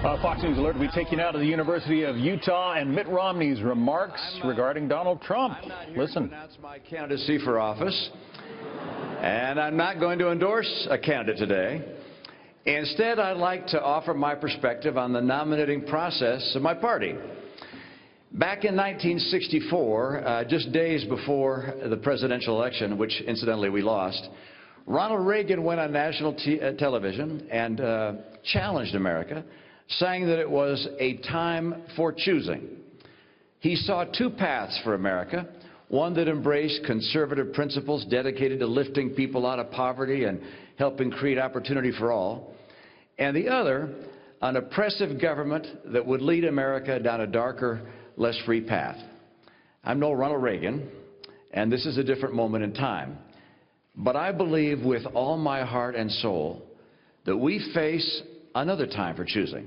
Fox News Alert, we take you now to the University of Utah and Mitt Romney's remarks regarding Donald Trump. Listen. I'm not here to announce my candidacy for office, and I'm not going to endorse a candidate today. Instead, I'd like to offer my perspective on the nominating process of my party. Back in 1964, just days before the presidential election, which incidentally we lost, Ronald Reagan went on national television and challenged America, saying that it was a time for choosing. He saw two paths for America, one that embraced conservative principles dedicated to lifting people out of poverty and helping create opportunity for all, and the other, an oppressive government that would lead America down a darker, less free path. I'm no Ronald Reagan, and this is a different moment in time. But I believe with all my heart and soul that we face another time for choosing,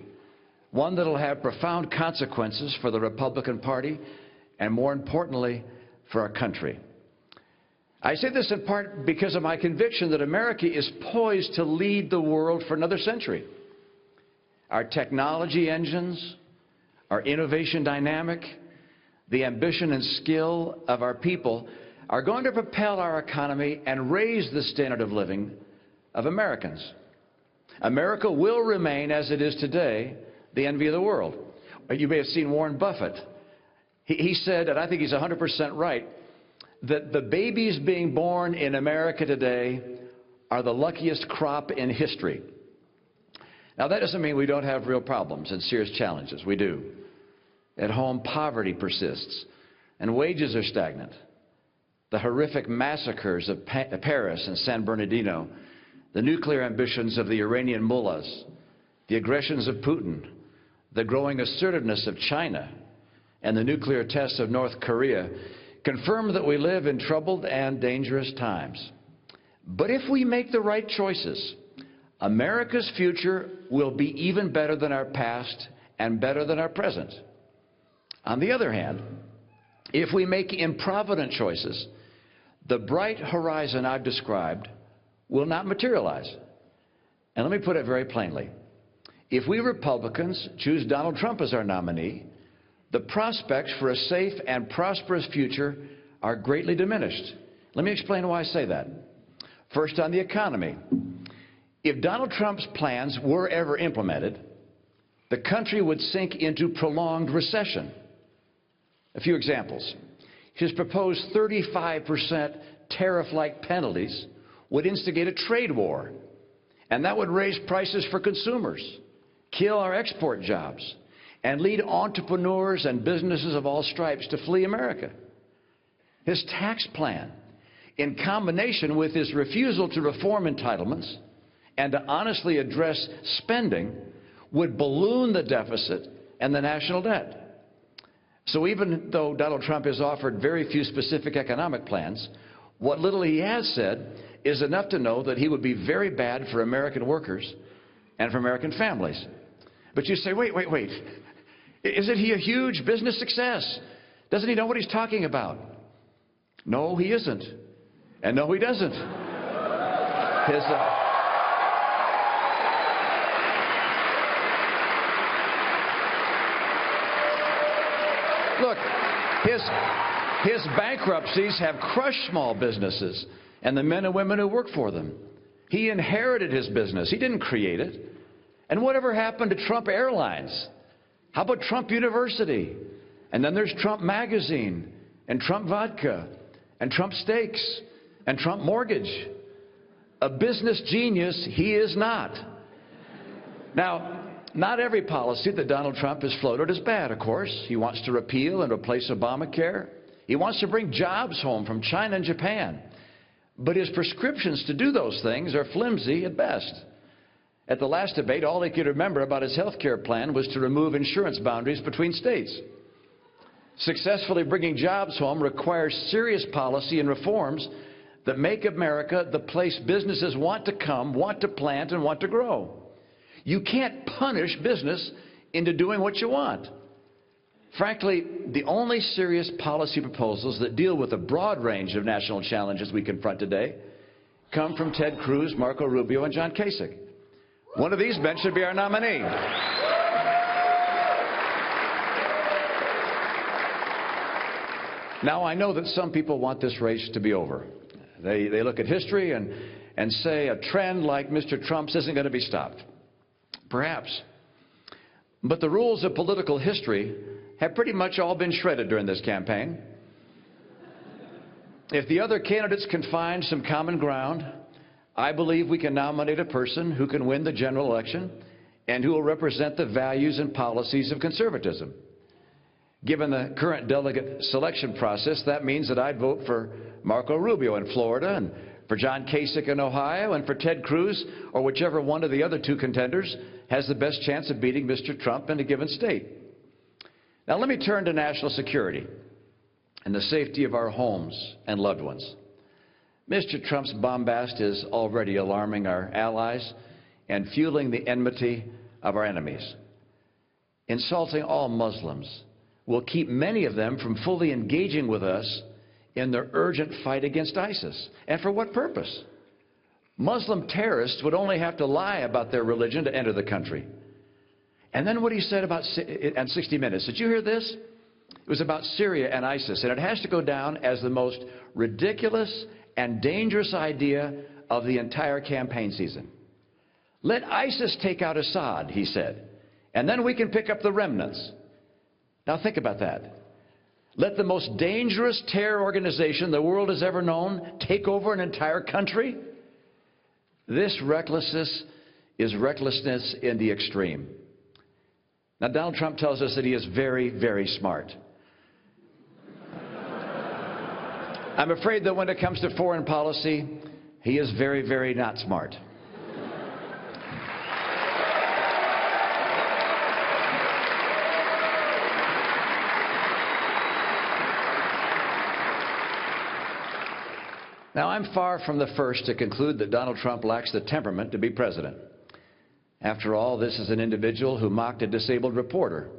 one that will have profound consequences for the Republican Party and, more importantly, for our country. I say this in part because of my conviction that America is poised to lead the world for another century. Our technology engines, our innovation dynamic, the ambition and skill of our people are going to propel our economy and raise the standard of living of Americans. America will remain, as it is today, the envy of the world. You may have seen Warren Buffett. He said, and I think he's 100% right, that the babies being born in America today are the luckiest crop in history. Now, that doesn't mean we don't have real problems and serious challenges. We do. At home, poverty persists, and wages are stagnant. The horrific massacres of Paris and San Bernardino, the nuclear ambitions of the Iranian mullahs, the aggressions of Putin, the growing assertiveness of China, and the nuclear tests of North Korea confirm that we live in troubled and dangerous times. But if we make the right choices, America's future will be even better than our past and better than our present. On the other hand, if we make improvident choices, the bright horizon I've described will not materialize. And let me put it very plainly. If we Republicans choose Donald Trump as our nominee, the prospects for a safe and prosperous future are greatly diminished. Let me explain why I say that. First, on the economy. If Donald Trump's plans were ever implemented, the country would sink into prolonged recession. A few examples. His proposed 35% tariff-like penalties would instigate a trade war, and that would raise prices for consumers, kill our export jobs, and lead entrepreneurs and businesses of all stripes to flee America. His tax plan, in combination with his refusal to reform entitlements and to honestly address spending, would balloon the deficit and the national debt. So even though Donald Trump has offered very few specific economic plans, what little he has said is enough to know that he would be very bad for American workers and for American families. But you say, wait. Isn't he a huge business success? Doesn't he know what he's talking about? No, he isn't. And no, he doesn't. Look, his bankruptcies have crushed small businesses and the men and women who work for them. He inherited his business. He didn't create it. And whatever happened to Trump Airlines? How about Trump University? And then there's Trump Magazine, and Trump Vodka, and Trump Steaks, and Trump Mortgage. A business genius he is not. Now, not every policy that Donald Trump has floated is bad, of course. He wants to repeal and replace Obamacare. He wants to bring jobs home from China and Japan. But his prescriptions to do those things are flimsy at best. At the last debate, all he could remember about his health care plan was to remove insurance boundaries between states. Successfully bringing jobs home requires serious policy and reforms that make America the place businesses want to come, want to plant, and want to grow. You can't punish business into doing what you want. Frankly, the only serious policy proposals that deal with a broad range of national challenges we confront today come from Ted Cruz, Marco Rubio, and John Kasich. One of these men should be our nominee. Now, I know that some people want this race to be over. They look at history and say a trend like Mr. Trump's isn't going to be stopped. Perhaps. But the rules of political history have pretty much all been shredded during this campaign. If the other candidates can find some common ground, I believe we can nominate a person who can win the general election and who will represent the values and policies of conservatism. Given the current delegate selection process, that means that I'd vote for Marco Rubio in Florida and for John Kasich in Ohio and for Ted Cruz, or whichever one of the other two contenders has the best chance of beating Mr. Trump in a given state. Now let me turn to national security and the safety of our homes and loved ones. Mr. Trump's bombast is already alarming our allies and fueling the enmity of our enemies. Insulting all Muslims will keep many of them from fully engaging with us in their urgent fight against ISIS. And for what purpose? Muslim terrorists would only have to lie about their religion to enter the country. And then what he said about on 60 Minutes, did you hear this? It was about Syria and ISIS, and it has to go down as the most ridiculous and dangerous idea of the entire campaign season. Let ISIS take out Assad, he said, and then we can pick up the remnants. Now think about that. Let the most dangerous terror organization the world has ever known take over an entire country? This recklessness is recklessness in the extreme. Now, Donald Trump tells us that he is very, very smart. I'm afraid that when it comes to foreign policy, he is very, very not smart. Now, I'm far from the first to conclude that Donald Trump lacks the temperament to be president. After all, this is an individual who mocked a disabled reporter,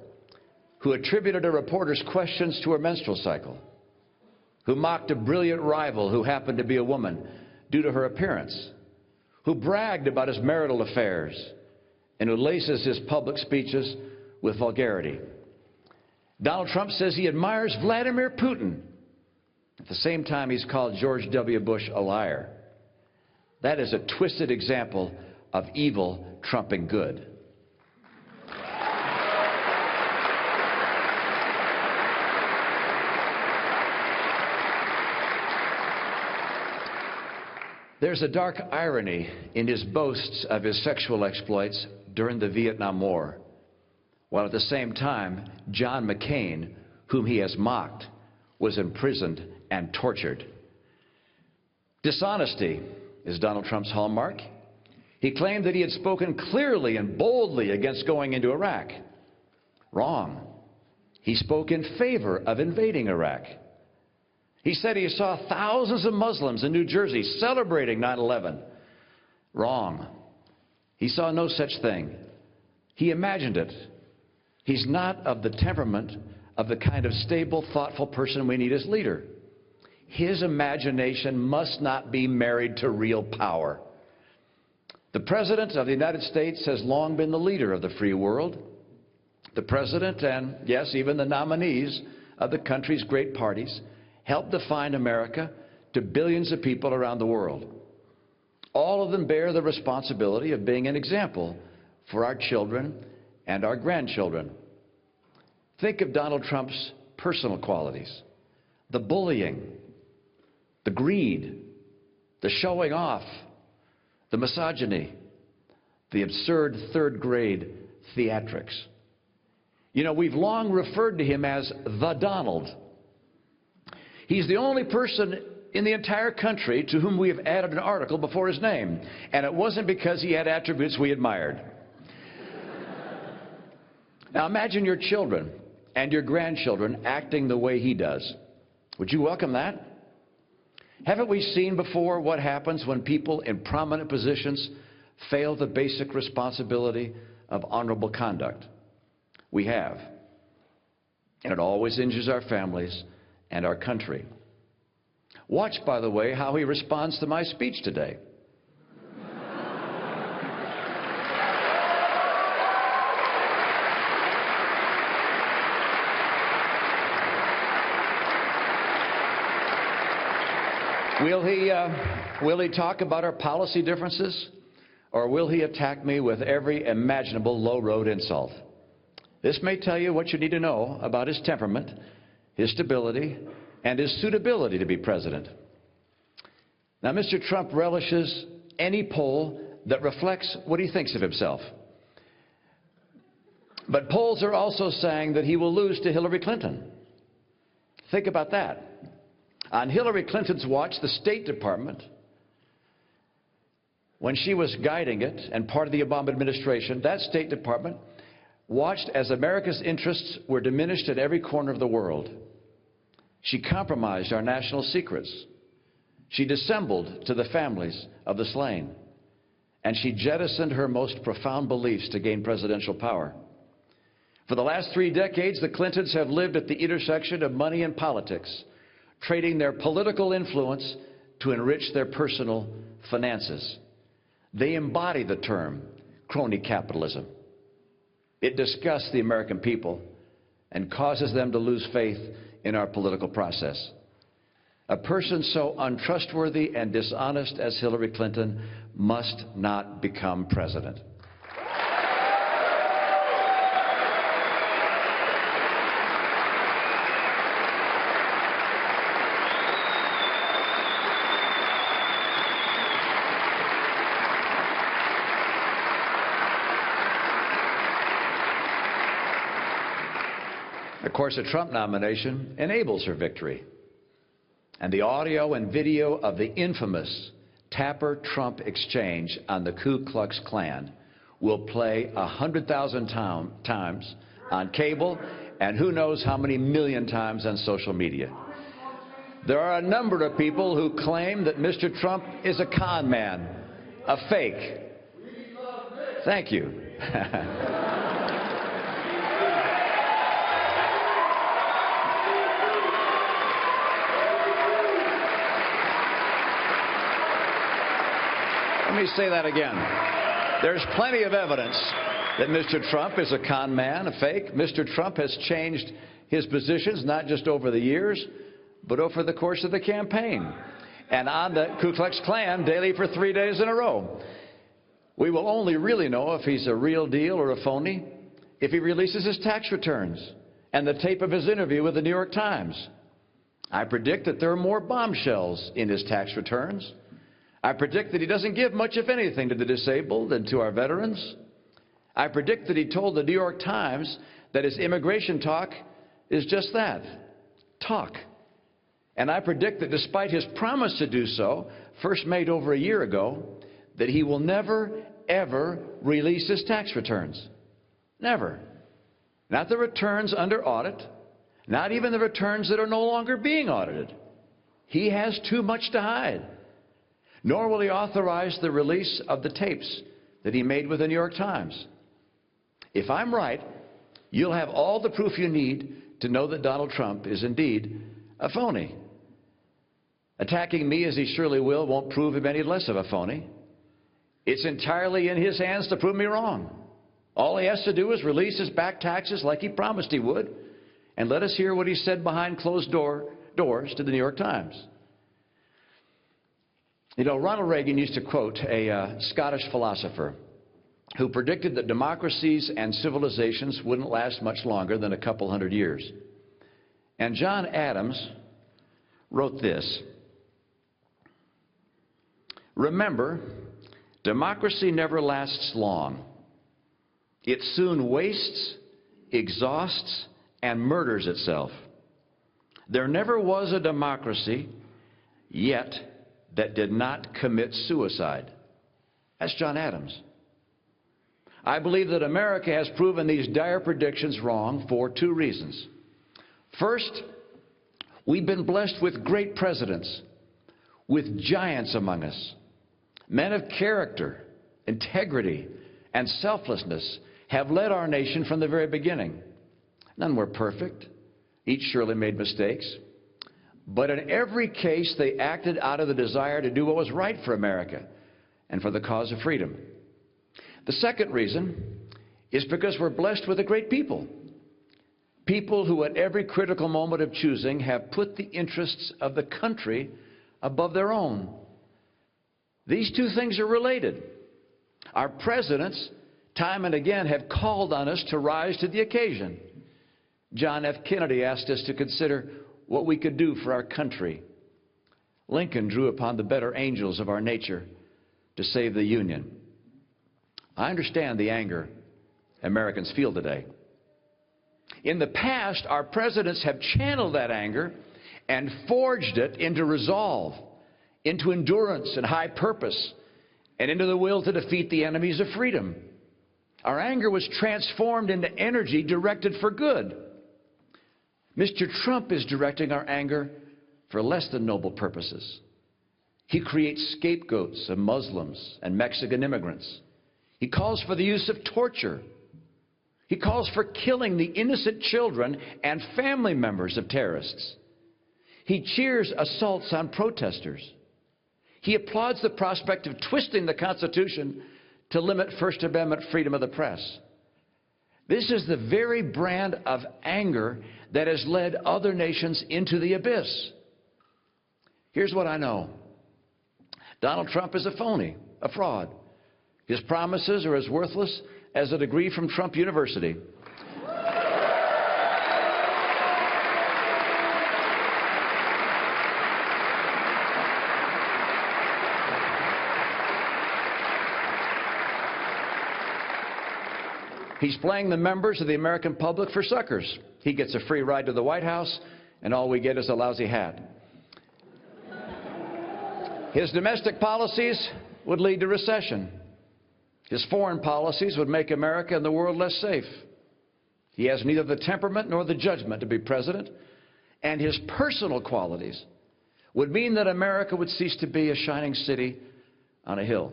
who attributed a reporter's questions to her menstrual cycle, who mocked a brilliant rival who happened to be a woman due to her appearance, who bragged about his marital affairs, and who laces his public speeches with vulgarity. Donald Trump says he admires Vladimir Putin. At the same time, he's called George W. Bush a liar. That is a twisted example of evil trumping good. There's a dark irony in his boasts of his sexual exploits during the Vietnam War, while at the same time, John McCain, whom he has mocked, was imprisoned and tortured. Dishonesty is Donald Trump's hallmark. He claimed that he had spoken clearly and boldly against going into Iraq. Wrong. He spoke in favor of invading Iraq. He said he saw thousands of Muslims in New Jersey celebrating 9/11. Wrong. He saw no such thing. He imagined it. He's not of the temperament of the kind of stable, thoughtful person we need as leader. His imagination must not be married to real power. The President of the United States has long been the leader of the free world. The President and, yes, even the nominees of the country's great parties helped define America to billions of people around the world. All of them bear the responsibility of being an example for our children and our grandchildren. Think of Donald Trump's personal qualities: the bullying, the greed, the showing off, the misogyny, the absurd third-grade theatrics. You know, we've long referred to him as the Donald. He's the only person in the entire country to whom we have added an article before his name, and it wasn't because he had attributes we admired. Now imagine your children and your grandchildren acting the way he does. Would you welcome that? Haven't we seen before what happens when people in prominent positions fail the basic responsibility of honorable conduct? We have. And it always injures our families and our country. Watch, by the way, how he responds to my speech today. Will he talk about our policy differences, or will he attack me with every imaginable low-road insult? This may tell you what you need to know about his temperament, his stability, and his suitability to be president. Now, Mr. Trump relishes any poll that reflects what he thinks of himself. But polls are also saying that he will lose to Hillary Clinton. Think about that. On Hillary Clinton's watch, the State Department, when she was guiding it and part of the Obama administration, that State Department watched as America's interests were diminished in every corner of the world. She compromised our national secrets. She dissembled to the families of the slain. And she jettisoned her most profound beliefs to gain presidential power. For the last 3 decades, the Clintons have lived at the intersection of money and politics, trading their political influence to enrich their personal finances. They embody the term crony capitalism. It disgusts the American people and causes them to lose faith in our political process. A person so untrustworthy and dishonest as Hillary Clinton must not become president. Of course, a Trump nomination enables her victory. And the audio and video of the infamous Tapper-Trump exchange on the Ku Klux Klan will play 100,000 times on cable and who knows how many million times on social media. There are a number of people who claim that Mr. Trump is a con man, a fake. Thank you. Let me say that again. There's plenty of evidence that Mr. Trump is a con man, a fake. Mr. Trump has changed his positions not just over the years, but over the course of the campaign. And on the Ku Klux Klan daily for 3 days in a row. We will only really know if he's a real deal or a phony if he releases his tax returns and the tape of his interview with the New York Times. I predict that there are more bombshells in his tax returns. I predict that he doesn't give much, if anything, to the disabled and to our veterans. I predict that he told the New York Times that his immigration talk is just that, talk. And I predict that despite his promise to do so, first made over a year ago, that he will never, ever release his tax returns. Never. Not the returns under audit, not even the returns that are no longer being audited. He has too much to hide. Nor will he authorize the release of the tapes that he made with the New York Times. If I'm right, you'll have all the proof you need to know that Donald Trump is indeed a phony. Attacking me, as he surely will, won't prove him any less of a phony. It's entirely in his hands to prove me wrong. All he has to do is release his back taxes like he promised he would, and let us hear what he said behind closed doors to the New York Times. You know, Ronald Reagan used to quote a Scottish philosopher who predicted that democracies and civilizations wouldn't last much longer than a couple hundred years. And John Adams wrote this: "Remember, democracy never lasts long. It soon wastes, exhausts, and murders itself. There never was a democracy yet that did not commit suicide." That's John Adams. I believe that America has proven these dire predictions wrong for 2 reasons. First, we've been blessed with great presidents, with giants among us. Men of character, integrity, and selflessness have led our nation from the very beginning. None were perfect. Each surely made mistakes. But in every case, they acted out of the desire to do what was right for America and for the cause of freedom. The second reason is because we're blessed with a great people. People who at every critical moment of choosing have put the interests of the country above their own. These two things are related. Our presidents, time and again, have called on us to rise to the occasion. John F. Kennedy asked us to consider what we could do for our country. Lincoln drew upon the better angels of our nature to save the Union. I understand the anger Americans feel today. In the past, our presidents have channeled that anger and forged it into resolve, into endurance and high purpose, and into the will to defeat the enemies of freedom. Our anger was transformed into energy directed for good. Mr. Trump is directing our anger for less than noble purposes. He creates scapegoats of Muslims and Mexican immigrants. He calls for the use of torture. He calls for killing the innocent children and family members of terrorists. He cheers assaults on protesters. He applauds the prospect of twisting the Constitution to limit First Amendment freedom of the press. This is the very brand of anger that has led other nations into the abyss. Here's what I know. Donald Trump is a phony, a fraud. His promises are as worthless as a degree from Trump University. He's playing the members of the American public for suckers. He gets a free ride to the White House, and all we get is a lousy hat. His domestic policies would lead to recession. His foreign policies would make America and the world less safe. He has neither the temperament nor the judgment to be president, and his personal qualities would mean that America would cease to be a shining city on a hill.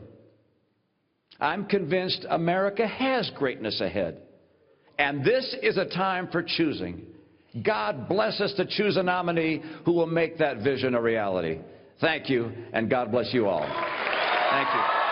I'm convinced America has greatness ahead, and this is a time for choosing. God bless us to choose a nominee who will make that vision a reality. Thank you, and God bless you all. Thank you.